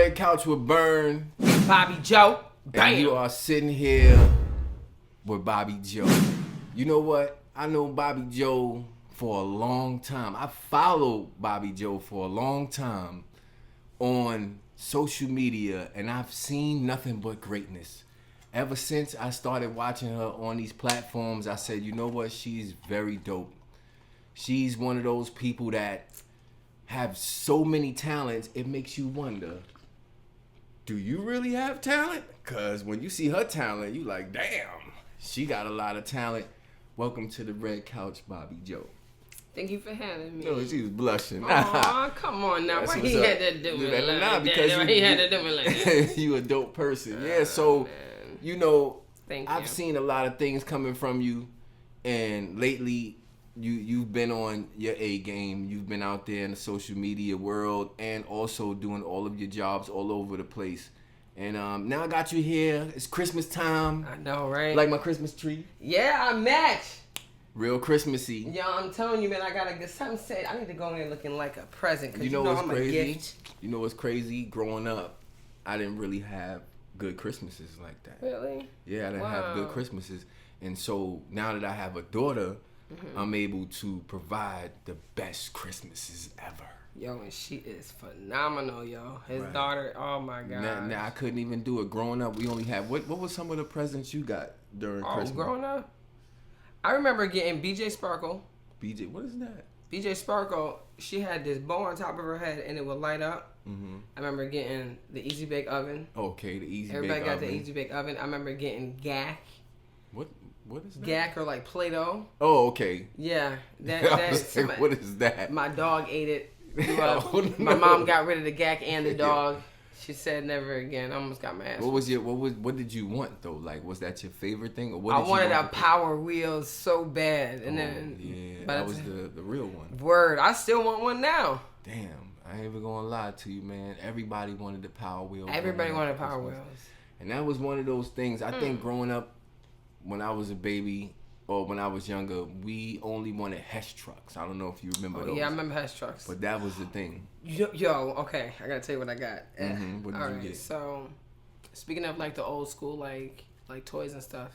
Red Couch with Burn. Bobbi Joe. Bam. And you are sitting here with Bobbi Joe. You know what? I know Bobbi Joe for a long time. I followed Bobbi Joe for a long time on social media, and I've seen nothing but greatness. Ever since I started watching her on these platforms, I said, you know what? She's very dope. She's one of those people that have so many talents, it makes you wonder, do you really have talent? Because when you see her talent, you like, damn, she got a lot of talent. Welcome to the Red Couch, Bobbi Joe. Thank you for having me. No, she was blushing. Aw, come on now. Why he had to do it like that? Because He had to do it like that. You a dope person. Yeah, so, man. you know, Thank I've you. seen a lot of things coming from you, and lately you've been on your A game. You've been out there in the social media world and also doing all of your jobs all over the place. And now I got you here. It's Christmas time. I know, right? Like my Christmas tree. Yeah, I match. Real Christmassy. Yo, I'm telling you, man, I gotta get something said. I need to go in there looking like a present. Cause You know what's I'm crazy? A gift. You know what's crazy? Growing up, I didn't really have good Christmases like that. Really? Yeah, I didn't have good Christmases. And so now that I have a daughter, I'm able to provide the best Christmases ever. Yo, and she is phenomenal, yo. His Right. daughter, oh my god. Now I couldn't even do it. Growing up, we only had what was some of the presents you got during Christmas? Growing up, I remember getting BJ Sparkle. BJ, what is that? BJ Sparkle, she had this bow on top of her head and it would light up. Mm-hmm. I remember getting the Easy Bake Oven. Okay, the Easy Everybody Bake got Oven. the Easy Bake Oven. I remember getting GAC. What is that? GAC or like Play-Doh. Oh, okay. Yeah. I was like, what is that? My dog ate it. Oh, no. My mom got rid of the GAC and the dog. She said never again. I almost got my ass. What did you want though? Like, was that your favorite thing, or what? I did you wanted want a Power Wheels so bad, and yeah, by that the was the real one. word. I still want one now. Damn, I ain't even gonna lie to you, man. Everybody wanted the Power Wheel. Everybody growing wanted up Power Christmas. Wheels. And that was one of those things. I think growing up, when I was a baby or when I was younger, we only wanted Hesh trucks. I don't know if you remember those. Yeah, I remember Hesh trucks. But that was the thing. Yo, okay, I gotta tell you what I got. What did All you right, get? so speaking of like the old school like toys and stuff,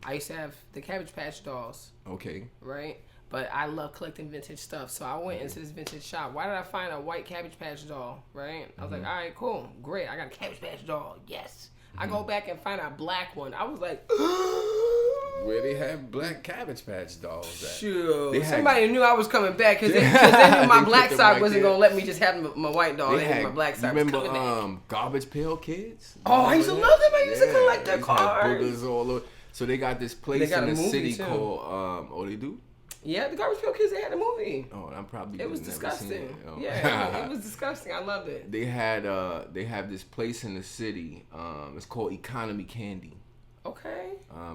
I used to have the Cabbage Patch dolls, Okay. right? But I love collecting vintage stuff, so I went into this vintage shop. Why did I find a white Cabbage Patch doll, right? I was like, all right, cool, great, I got a Cabbage Patch doll, yes. I go back and find a black one. I was like, Where they have black Cabbage Patch dolls at? shoot. They had- Somebody knew I was coming back because they knew my They black put them side right wasn't there. gonna let me just have my white doll. They had, knew my black side you was remember coming back. Garbage Pail Kids? Oh, I used to love them. I used to collect their they used to have cards. boogers all over. So they got this They place got in a the movie, city too. called they do? Yeah, the Garbage Pail Kids, they had a movie. Oh, I'm probably It was just never seen disgusting. it. Oh. Yeah, it was disgusting. I loved it. They have this place in the city. It's called Economy Candy. Okay.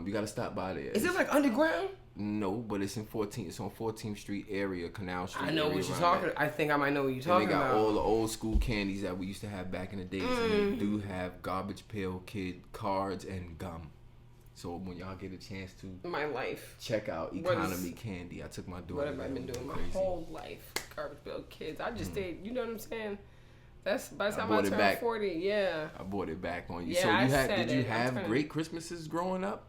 You gotta stop by there. Is it like underground? No, but it's in 14th. It's on 14th Street area, Canal Street. I know area what you're around talking. that. I think I might know what you're And talking they got about. all the old school candies that we used to have back in the days, and they do have Garbage Pail Kid cards and gum. So when y'all get a chance to My life. check out Economy Candy, I took my daughter. What have I there. been It was doing my crazy. whole life? Garbage Pail Kids. I just stayed. You know what I'm saying? That's by the I time I bought it turned back. 40. Yeah. I bought it back on you. Yeah, So I you had? said Did you it. I'm have trying to- great Christmases growing up?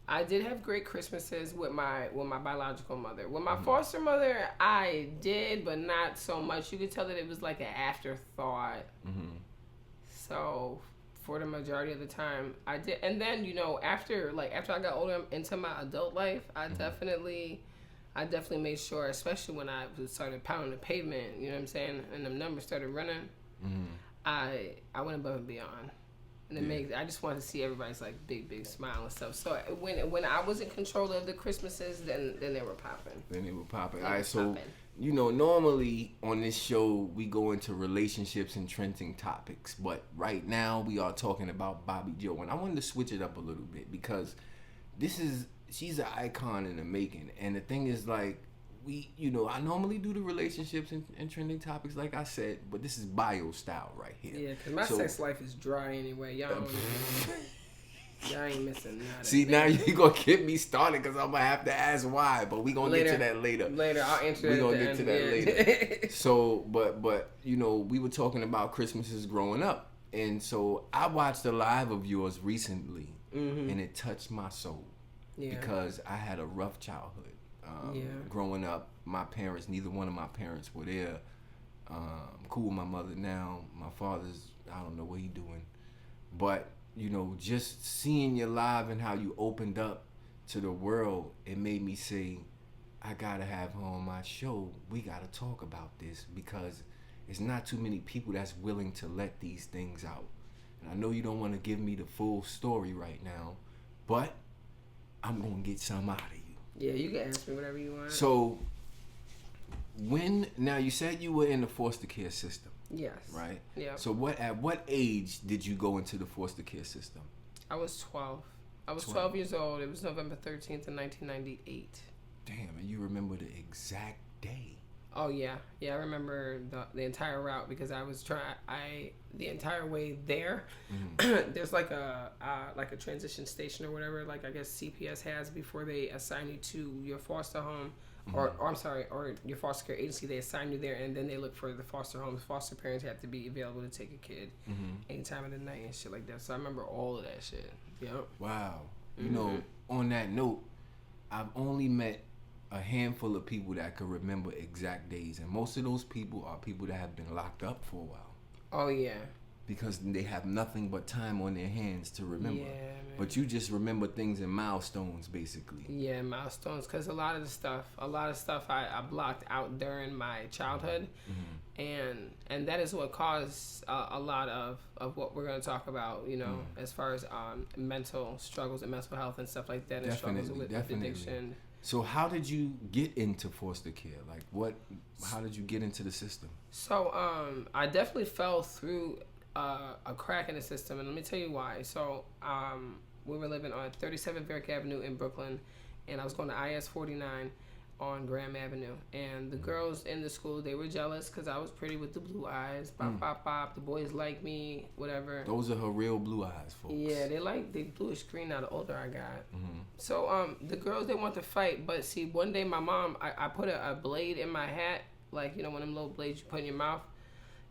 I did have great Christmases with my biological mother. With my foster mother, I did, but not so much. You could tell that it was like an afterthought. So for the majority of the time, I did. And then after I got older into my adult life, I definitely made sure, especially when I started pounding the pavement. You know what I'm saying? And the numbers started running. I went above and beyond. And I just wanted to see everybody's like big smile and stuff. So when I was in control of the Christmases, then they were popping. Then they were popping. All right, so normally on this show we go into relationships and trending topics, but right now we are talking about Bobbi Joe, and I wanted to switch it up a little bit because she's an icon in the making, and the thing is like. I normally do the relationships and trending topics, like I said, but this is bio style right here. Yeah, because my sex life is dry anyway. Y'all ain't missing nothing. See, now you're going to get me started because I'm going to have to ask why, but we going to get to that later. Later, I'll answer that. We're going to get to that later. So, but we were talking about Christmases growing up, And so I watched a live of yours recently, and it touched my soul because I had a rough childhood. Growing up, my parents, neither one of my parents were there. I'm cool with my mother now. My father's, I don't know what he doing. But, you know, just seeing you live and how you opened up to the world, it made me say, I gotta have her on my show. We gotta talk about this because it's not too many people that's willing to let these things out. And I know you don't want to give me the full story right now, but I'm gonna get some out of you. Yeah, you can ask me whatever you want. So, now you said you were in the foster care system. Yes. Right? Yeah. So at what age did you go into the foster care system? I was 12. I was 12 years old. It was November 13th in 1998. Damn, and you remember the exact day. Oh yeah, I remember the entire route because I was the entire way there. There's like a transition station or whatever, like I guess CPS has before they assign you to your foster home, or your foster care agency. They assign you there, and then they look for the foster homes. Foster parents have to be available to take a kid any time of the night and shit like that. So I remember all of that shit. Yep. Wow. You know, on that note, I've only met a handful of people that could remember exact days, and most of those people are people that have been locked up for a while. Oh yeah. Because they have nothing but time on their hands to remember. Yeah, man. But you just remember things in milestones, basically. Yeah, milestones. Because a lot of stuff I blocked out during my childhood, and that is what caused a lot of what we're going to talk about. You know, as far as mental struggles and mental health and stuff like that, and struggles with addiction. So how did you get into foster care? Like how did you get into the system? So I definitely fell through a crack in the system, and let me tell you why. So we were living on 37 Varick Avenue in Brooklyn, and I was going to IS 49 on Graham Avenue, and the girls in the school, they were jealous because I was pretty with the blue eyes. Bop, bop, bop. The boys like me, whatever. Those are her real blue eyes, folks. Yeah, they bluish green now the older I got. So the girls, they want to fight, but see, one day my mom, I put a blade in my hat, like, you know, one of them little blades you put in your mouth.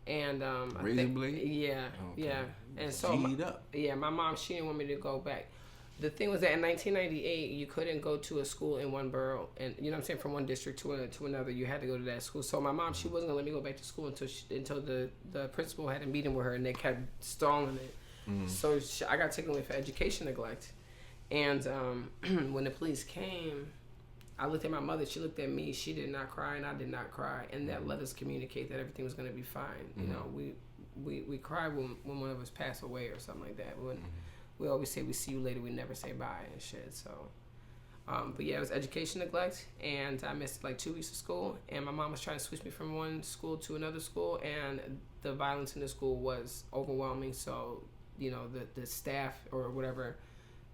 And razor blade? Yeah, okay. Yeah. And so my mom, she didn't want me to go back. The thing was that in 1998, you couldn't go to a school in one borough, and you know what I'm saying, from one district to another. You had to go to that school. So my mom, she wasn't gonna let me go back to school until the principal had a meeting with her, and they kept stalling it. So I got taken away for education neglect. And when the police came, I looked at my mother. She looked at me. She did not cry, and I did not cry, and that let us communicate that everything was gonna be fine. You know, we cry when one of us passed away or something like that. We always say we see you later, we never say bye and shit. So, but yeah, it was education neglect, and I missed like 2 weeks of school, and my mom was trying to switch me from one school to another school, and the violence in the school was overwhelming. So, you know, the staff or whatever,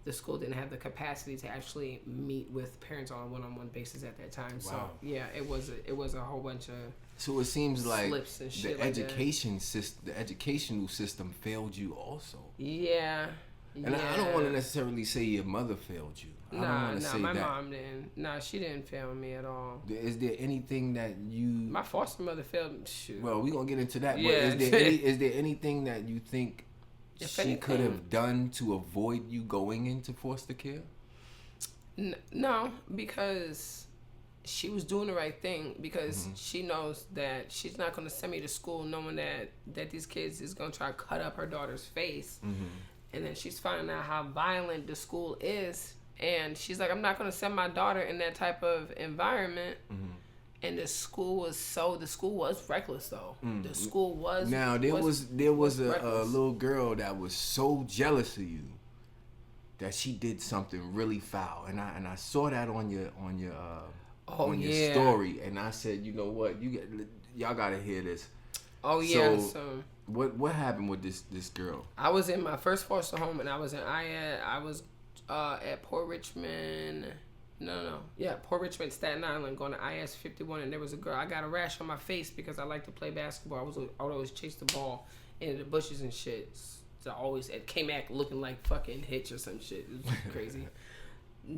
the school didn't have the capacity to actually meet with parents on a one-on-one basis at that time. Wow. So yeah, it was a whole bunch of. So it seems like the educational system failed you also. Yeah. And I don't want to necessarily say your mother failed you. Nah, my mom didn't. Nah, she didn't fail me at all. Is there anything that you... My foster mother failed me. Shoot. Well, we're going to get into that. Yeah. But is there anything that you think she could have done to avoid you going into foster care? No, because she was doing the right thing, because she knows that she's not going to send me to school knowing that these kids is going to try to cut up her daughter's face. And then she's finding out how violent the school is. And she's like, I'm not going to send my daughter in that type of environment. And the school was reckless, though. The school was... Now, there was a little girl that was so jealous of you that she did something really foul. And I saw that on your story. And I said, you know what? Y'all got to hear this. Oh, yeah. So what happened with this girl? I was in my first foster home, and I was in IAD. I was at Port Richmond. Port Richmond, Staten Island, going to IS 51, and there was a girl. I got a rash on my face because I like to play basketball. I would always chase the ball into the bushes and shit. So I always came back looking like fucking Hitch or some shit. It was crazy.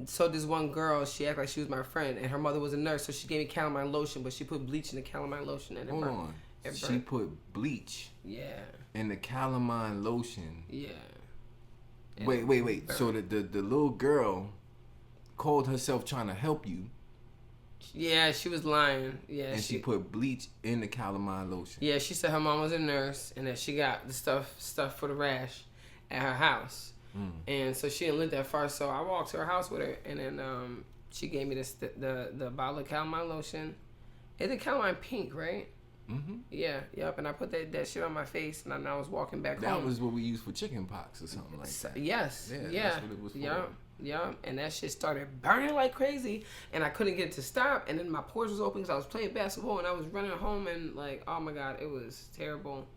So this one girl, she acted like she was my friend, and her mother was a nurse, so she gave me calamine lotion, but she put bleach in the calamine lotion, and Hold on. she put bleach. Yeah. In the calamine lotion. Yeah. And Wait. So the little girl called herself trying to help you. Yeah, she was lying. Yeah, and she put bleach in the calamine lotion. Yeah, she said her mom was a nurse and that she got the stuff for the rash at her house. And so she didn't live that far. So I walked to her house with her, and then she gave me the bottle of calamine lotion. It's a calamine pink, right? Mm-hmm. Yeah, yep. And I put that shit on my face, and I was walking back home. That was what we used for chicken pox or something like that. Yes. Yeah. That's what it was for. Yeah. And that shit started burning like crazy, and I couldn't get it to stop. And then my pores was open because I was playing basketball, and I was running home, and like, oh my God, it was terrible.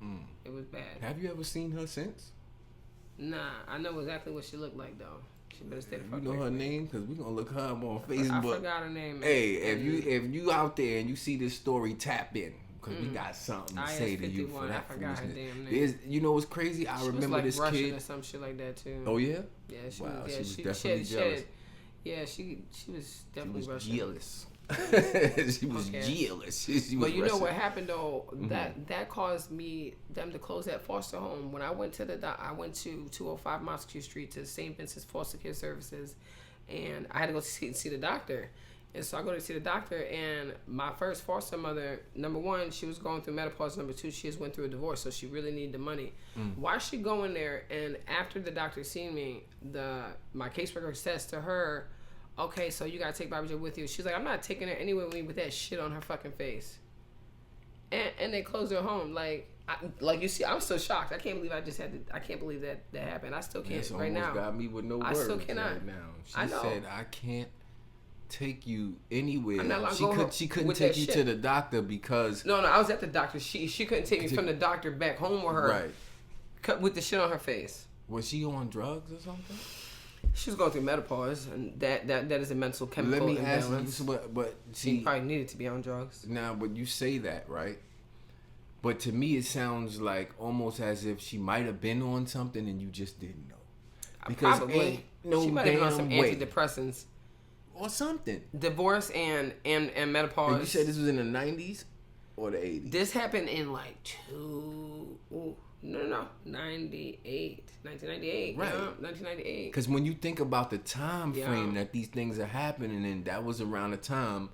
It was bad. Have you ever seen her since? Nah, I know exactly what she looked like though. She better stay the fuck away. You know her name? Because we're going to look her up on Facebook. I forgot her name. Hey, if you out there and you see this story, tap in. Because we got something to say to you for that I forgot her damn name. You know what's crazy? I remember this Russian kid. Or some shit like that too. Oh yeah? Yeah, she wow, was, she was definitely jealous. She was definitely she was Russian. Jealous. She was jealous. But you know what happened though? That caused them to close that foster home. When I went to I went to 205 Moscow Street to St. Vincent's Foster Care Services, and I had to go see the doctor. And so I go to see the doctor, and my first foster mother, number one, she was going through menopause. Number two, she just went through a divorce, so she really needed the money. Why she going there? And after the doctor seen me, my caseworker says to her, okay, so you gotta take Bobbi Jo with you. She's like, I'm not taking her anywhere with me with that shit on her fucking face. And they closed her home. Like you see, I'm so shocked. I can't believe I can't believe that happened. I still can't right now. Got me with no words. I still cannot. Right now. She said, I can't take you anywhere. She couldn't take you to the doctor because no, I was at the doctor. She couldn't take me from the doctor back home with her. Right. With the shit on her face. Was she on drugs or something? She was going through menopause, and that is a mental chemical imbalance. Let me ask you, but she probably needed to be on drugs. Now, but you say that, right? But to me, it sounds like almost as if she might have been on something and you just didn't know. Because probably. She might have been on some antidepressants. Or something. Divorce and menopause. And you said this was in the 90s or the 80s? This happened in like 1998. Right. 1998. Because when you think about the time frame that these things are happening, and that was around the time,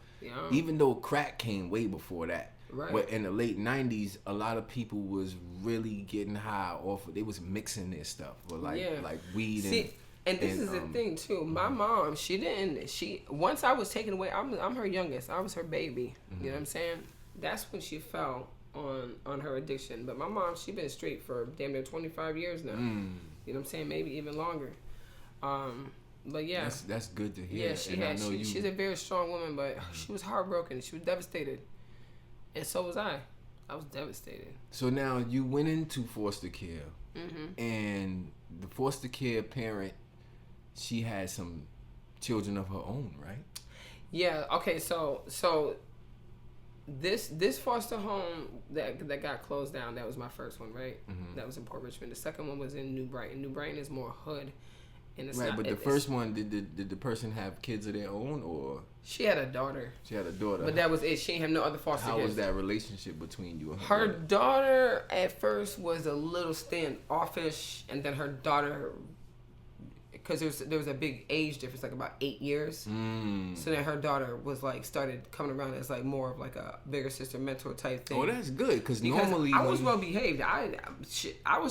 even though crack came way before that. Right. But in the late 90s, a lot of people was really getting high off of, they was mixing their stuff with like weed and this is the thing too. My mom, once I was taken away, I'm her youngest. I was her baby. You know what I'm saying? That's when she fell on her addiction. But my mom, she been straight for damn near 25 years now. You know what I'm saying? Maybe even longer. But yeah, that's good to hear. Yeah, she's a very strong woman, but she was heartbroken. She was devastated, and so was I. I was devastated. So now you went into foster care, and the foster care parent, she had some children of her own, right? Yeah. Okay. So this foster home that got closed down, that was my first one, right? That was in Port Richmond. The second one was in New Brighton. New Brighton is more hood, and it's right. But the first one, did the person have kids of their own, or she had a daughter? She had a daughter, but that was it. She didn't have no other foster kids. How was that relationship between you and her daughter? At first was a little standoffish, and then her daughter, because there was a big age difference, like about 8 years. So then her daughter was like started coming around as like more of like a bigger sister mentor type thing. Oh, that's good, because normally I was well behaved. I was